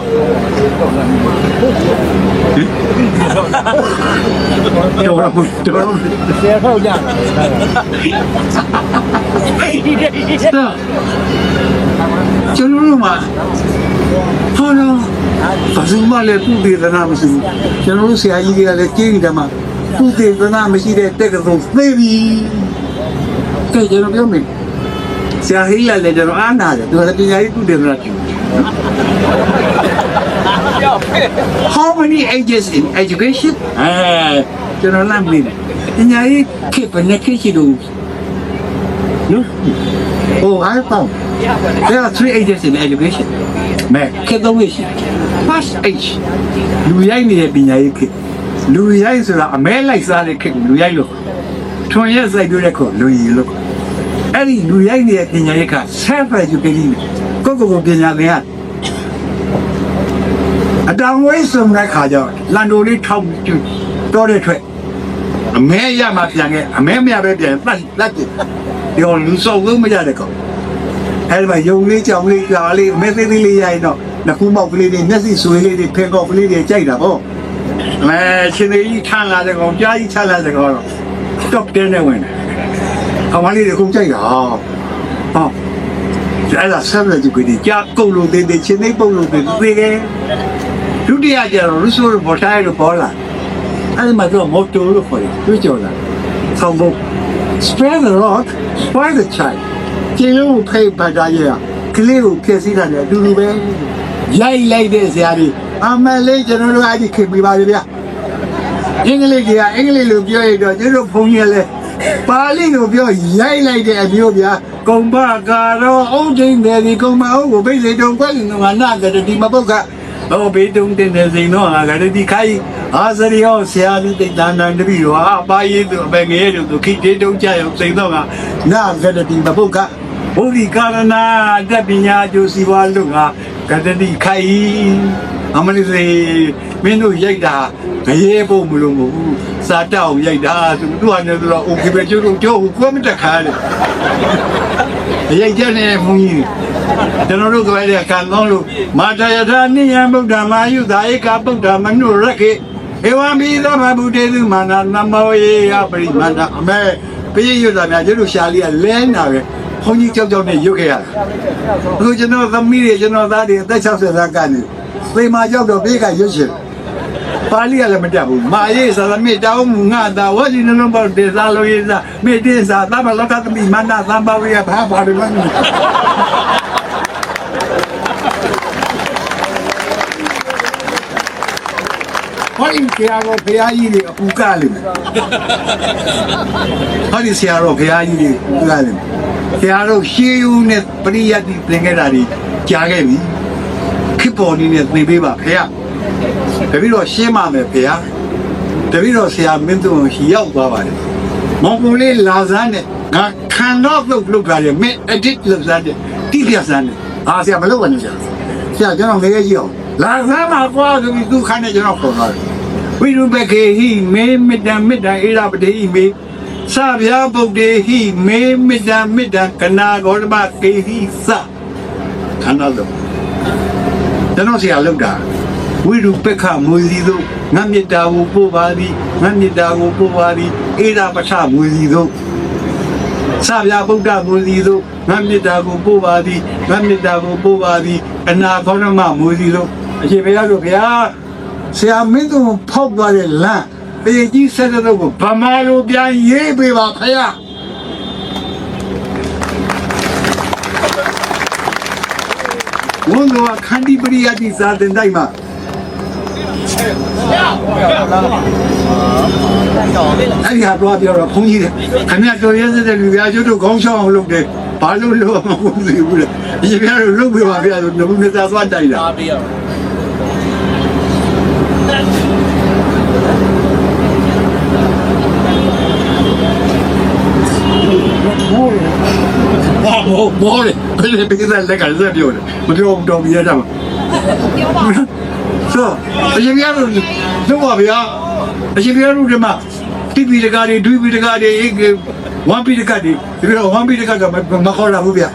ဆရာထောက်ကြကျွန်တော်တို့မှာဟောတော့ဘာလို့မလဲသူဒေသနာမရှိဘူးကျွန်တော်တို့ဆရာကြီးတွေကလည်းကျင်းတယ်မှာသူဒေသနာမရှိတဲ့တက်ကဆုံးသိပြီကဲကျွန်တော်ပြောမယ်ဆရာဟိလာလည်းကျွန်တော်အားနာတယ်သူကပညာရေးသူဒေသနာကျင်း How many ages in education? ကျွန်တော်လမ်းနေတယ်ပညာရေးခေတ်ဘယ်နှစ်ခေတ်ရှိလို့နော် Oh I found there are 3 ages in education မဲခေတ်တော့ရှိ First age လူရိုက်နေတဲ့ပညာရေးခေတ်လူရိုက်ဆိုတာအမဲလိုက်စားတဲ့ခေတ်လူရိုက်လို့ထွန်ရက်စိုက်ပြတဲ့ခေတ်လူရီလို့အဲ့ဒီလူရိုက်နေတဲ့ပညာရေးက self education ကိုပညာသင်ရအတောင်ဝဲစုံတဲ့ခါကျတော့လန်တိုလေးထောက်ကျတော့တဲ့ထွက်အမဲရမှပြန်ခဲ့အမဲမရပဲပြန်လက်တယ်ဒီလိုလူစုံလို့မရတဲ့ကောင်အဲ့ဒီမှာယုံလေးကြောင်လေးကြာလေးအမဲသေးသေးလေးရရင်တော့နှစ်ခုမောက်ကလေးတွေမျက်စိဆွေးလေးတွေဖဲကောက်ကလေးတွေကြိုက်တာပေါ့မဲချင်းကြီးထမ်းလာတဲ့ကောင်ကြားကြီးထမ်းလာတဲ့ကောင်တော့ stop တဲ့နဲ့ဝင်တယ်ကောင်မလေးတွေကုန်ကြိုက်တာဟောအဲ့ဒါဆက်လက်ကြည့်ကြည့်ကြာကုတ်လို့သေးသေးချင်းနေပုတ်လို့သေးသေးတယ်ဒုတိယကျတော့ resource ပေါ်တိုင်းလို့ပေါ်လာအဲ့ဒီမှာတော့မော်တိုလို့ခေါ်တယ်တွေ့ကြလားဆောင်းဖို့ spread the rock spoil the child ကျင်းလို့ဖိတ်ပတ်သားရကလေးကိုဖျက်ဆီးတာလည်းအတူတူပဲရိုက်လိုက်တဲ့ဆရာကြီးအမလေးကျွန်တော်တို့အကြီးခင်ပြပါလေဗျာအင်္ဂလိပ်ကအင်္ဂလိပ်လိုပြောရတော့ကျွန်တော်ဘုန်းကြီးလည်းပါဠိလိုပြောရိုက်လိုက်တဲ့အမျိုးဗျာကုံပါကာရောအုံးချင်းတယ်ဒီကုံမအုံးကိုပိတ်စေတုံကွက်လူငါနာကတည်းကမပုတ်ကတော့ဘေးတုံတင်တဲ့စိန်တော့ငါကတည်းကခိုင်းအာစရီယောဆရာကြီးတိတ်တန်တန်တပြီတော့အပါရေးသူအပငယ်တို့ခိတေတုံကြရုံစိန်တော့ငါနာကတည်းကမပုတ်ကဘုရိကာရဏတက်ပညာကျိုးစီပွားလို့ငါကတည်းကခိုင်းအမလေးစေမင်းတို့ရိုက်တာငရဲဖို့မလို့မဟုတ်ဘူးစာတောက်ရိုက်တာသူတို့ကနေတော့โอเคပဲကျိုးတို့ကြောကိုမတက်ခါတယ်ရိုက်ကြတဲ့ဘုန်းကြီးကျွန်တော်တို့ကလည်းကံကောင်းလို့မာတယထာနိယံဗုဒ္ဓမာယုသာဧကဗုဒ္ဓမနုရခေဧဝံမိသမ္မာဗုဒ္ဓေသုမာနာနမောယေယပရိမန္တအမေပြည့်ရွတ်တာများကျတို့ရှာလေးကလဲနာပဲဘုန်းကြီးကြောက်နဲ့ရွတ်ခဲ့ရတာအခုကျွန်တော်သမီးတွေကျွန်တော်သားတွေအသက်60သားကနေသေမာကြောက်တော့ဘေးကရွတ်ချင်ပါဠိကလည်းမတတ်ဘူးမာယေသာသမီတောင်းမူငါသာဝစီနှလုံးပေါတေသာလိုယေသာမေတေသာသဗ္ဗလောကသမီမန္တသံဘာဝေယဘာဘာတွေလဲဟောဒီဆရာတော်ဘုရားကြီးတွေအပူကလိမ့်မယ်ဟောဒီဆရာတော်ဘုရားကြီးတွေအပူကလိမ့်မယ်ဆရာတော်ရှေးဦးနဲ့ပရိယတ်တိသင်ခဲ့တာတွေကြားခဲ့ပြီခေပေါ်နေနဲ့သိပေးပါဘုရားတပည့်တော်ရှင်းပါမယ်ဘုရားတပည့်တော်ဆရာမင်းသူရှိရောက်သွားပါတယ်မောင်ကိုလေးလာစမ်းနဲ့ငါခံတော့လုပ်ကြတယ်မင်း edit လုပ်စမ်းတယ်တိပြစမ်းတယ်ဟာဆရာမလုပ်ပါနဲ့ဆရာကျွန်တော်ငယ်ငယ်ကြီးအောင်လာစမ်းမှာကွာဆိုပြီးသူခန်းနဲ့ကျွန်တော်ခေါ်သွားတယ်ဝိရုပခေဟိမေမေတ္တမေတ္တဣရပတိမေသဗျာပုဒ္ဒေဟိမေမေတ္တမေတ္တကနာဂေါတမကေဟိသခန္ဓာလို့ကျွန်တော်ဆရာလောက်တာဝိရုပက္ခမွေစီတို့ငါမေတ္တာကိုပို့ပါသည်ငါမေတ္တာကိုပို့ပါသည်ဣရပထမွေစီတို့ ပြဗုဒ္ဓမူစီတို့ငါမေတ္တာကိုပို့ပါသည်ငါမေတ္တာကိုပို့ပါသည်အနာခေါရမမူစီတို့အရှင်ဘုရားတို့ဗျာဆရာမင်းတို့ဖောက်သွားတဲ့လမ်းပေကြီးဆက်တဲ့တို့ကိုဗမာလိုပြန်ရေးပေးပါခရဝန်တော်ခန္တီပရိယတိစာတင်တိုင်းမှာအဲ့ဒီဟာတော့ပြောတော့ဘုန်းကြီးတယ်ခင်ဗျာတော်ရဲစတဲ့လူများကျတို့ခေါင်းဆောင်အောင်လုပ်တယ်ဘာလို့လို့မဟုတ်ဘူးလေအရှင်ပြတို့လုပ်ပြပါဗျာဆိုတော့ဘုရားသွားတိုက်တာဘောလေဘယ်လိုပြည်သားလက်ကဆက်ပြောတယ်မပြောဘူးတော့ပြရတာမှာပြောပါဆိုအရှင်ပြတို့လုပ်ပါဗျာအရှင်ပြတို့ဒီမှာတိပိတကာတွေဒွိပိတကာတွေဝမ်ပိတကာတွေဒီလိုဝမ်ပိတကာကမခေါ်လာဘူးဗျာ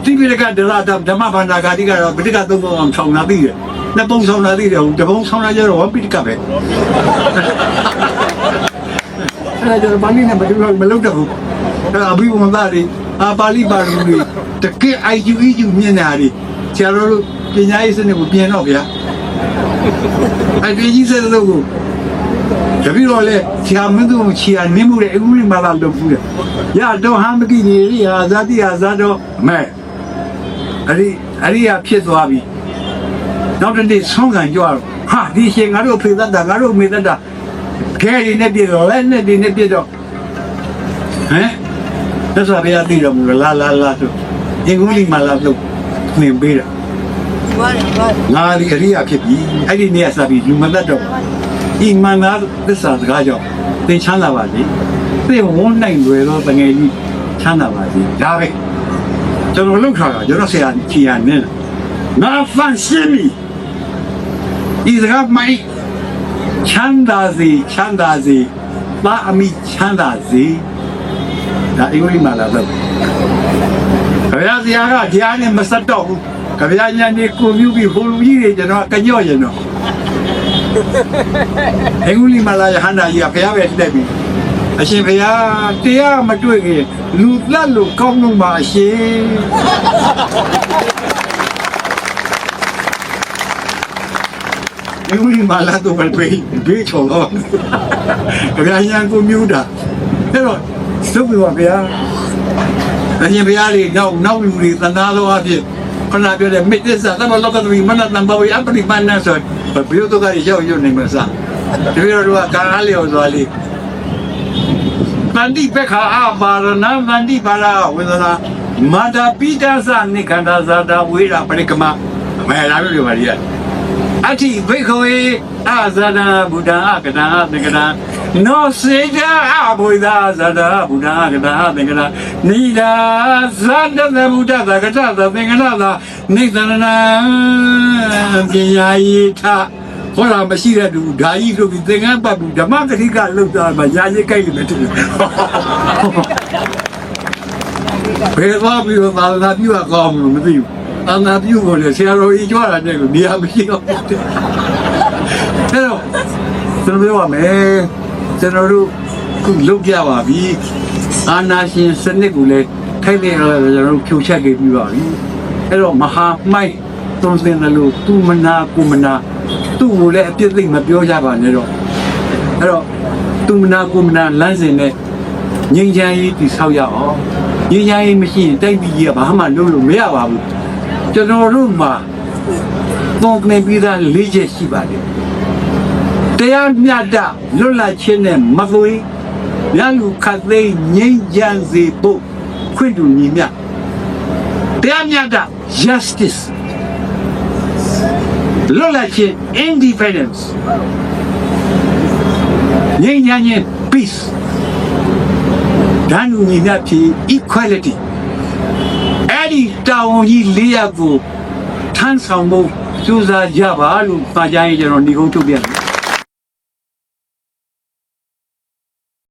တိပိတကာဒရာဓမ္မဘာသာဂါတိကတော့ပိတကာသုံးအောင်ဆောင်လာသေးတယ်နှစ်ပုံဆောင်လာသေးတယ်တပုံဆောင်လာကြတော့ဝမ်ပိတကာပဲအဲ့ဒါဘာလို့လဲမလုပ်တော့ဘူးအဲ့အဘိဝန္ဒတွေအာပါဠိပါဠိတွေတကယ် IQ မြင်တာတွေဆရာတော်တို့ပညာရေးစနစ်ကိုပြင်တော့ဗျာအဲ့ဒီကြီးစတဲ့လို့ကိုတပည့်တော်လည်းဆရာမင်းတို့ချီရနင်းမှုတဲ့အခုမှလာလုပ်ဘူးတဲ့ရတော့ဟမ်းမကိနေရဟာဇာတိဟာဇာတော့မဲအဲ့ဒီဖြစ်သွားပြီနောက်တစ်နေ့ဆုံးခံကြွားဟာဒီရှင်ငါတို့ဖေသက်တာငါတို့မေသက်တာခဲရည်နဲ့ပြတော့လည်းနဲ့ဒီနဲ့ပြတော့ဟမ်သက်သာပြရသိတော့မူလာဆိုအင်္ဂုလိမလာလို့နှင်ပေးတာငါဒီအရိယာဖြစ်ပြီအဲ့ဒီနေရာစပြီးလူမသက်တော့ဤမန္နာသစ္စာစကားကြောင့်သင်ချမ်းသာပါစေသိဝန်းနိုင်လွယ်တော့တငယ်ကြီးချမ်းသာပါစေဒါပဲကျွန်တော်လောက်ထားတာကျွန်တော်ဆရာချီရနေငါဖန်ရှင်းပြီဤစကားမိုက်ချမ်းသာစေပါအမိချမ်းသာစေဒါအင်္ဂလိပ်မှာလာတော့ခဗျာဆရာကကြားနဲ့မဆက်တော့ဘူးခဗျာညာနေကိုမြူပြီးဟိုလူကြီးတွေကျွန်တော်ကညော့ရင်တော့အင်္ဂလိပ်မှာလာရဟန္တာကြီးကဖះပဲတက်ပြီအရှင်ဖះတရားမတွေ့ခင်လူလက်လို့ကောင်းလို့ပါအရှင်အင်္ဂလိပ်မှာလာတော့ဘေးချော်တော့ခဗျာညာကိုမြူတာအဲ့တော့သုတ်ပြီပါဗျာအရှင်ဘုရားလေးနောက်လူတွေသနာတော်အဖြစ်ခဏပြောတယ်မေတ္တာသမလောကသမီမနတံဘဝအပရိမဏဆိုဘယ်လိုတော့ရောက်နေမှာစားဒီလိုတော့ကားလေးရောဆိုလေးတန်တိပက္ခအာပါရဏတန်တိပါရဝေဒနာမာတာပိတသနိခန္ဓာဇာတာဝေရပရိကမမဲလာလို့ပါရီအဋ္ဌိဘိက္ခဝေအာဇာတာဘုဒ္ဓအကတာသင်္ကတာနောစေတအဘုဒ္ဓဇာတာဘုဒ္ဓအကတာသင်္ကတာနိဒာဇာတသဘုဒ္ဓသကတသသင်္ကတာသာနိသရဏပညာယိထဟောလာမရှိတဲ့သူဓာကြီးလို့ပြီးသင်္ကန်းပတ်ပြီးဓမ္မကတိကလောက်တာမှာယာယိကြိုက်လို့ပဲတူဘယ်သွားပြီးတော့သာသနာပြုရကောင်းလို့မသိဘူးသာသနာပြုဖို့လေဆရာတော်ကြီးကြွားတာတဲ့ကိုနေရာမရှိတော့အဲ့တော့ကျွန်တော်ပြောပါမယ်ကျွန်တော်တို့ခုလုပ်ကြပါပြီအာနာရှင်စနစ်ကိုလည်းထိုက်တယ်ကျွန်တော်တို့ဖြိုချက်ခဲ့ပြီးပါပြီအဲ့တော့မဟာမိုက်သုံးစင်တယ်လို့သူမနာကိုမနာသူ့ကိုလည်းအပြစ်သိမပြောကြပါနဲ့တော့အဲ့တော့သူမနာကိုမနာလမ်းစဉ်နဲ့ငြိမ်းချမ်းရေးတည်ဆောက်ရအောင်ငြိမ်းချမ်းရေးမရှိရင်တိုက်ပြီးကြီးကဘာမှလုပ်လို့မရပါဘူးကျွန်တော်တို့မှာသုံးကနေပြီးသား၄ချက်ရှိပါတယ်တရားမျှတလွတ်လပ်ခြင်းနဲ့မသွေးရလူခတ်သိမ်းငြိမ်းချမ်းစေဖို့ခွင့်တူညီမျှတရားမျှတ justice လွတ်လပ်ခြင်း independence ငြိမ်းချမ်းခြင်း peace ဓာတ်ညီမျှဖြစ် equality အဲ့ဒီတာဝန်ကြီး၄ရပ်ကိုထမ်းဆောင်ဖို့ကြိုးစားကြပါလို့ပါကြရင်ကျွန်တော်ညီကုန်းထုတ်ပြန်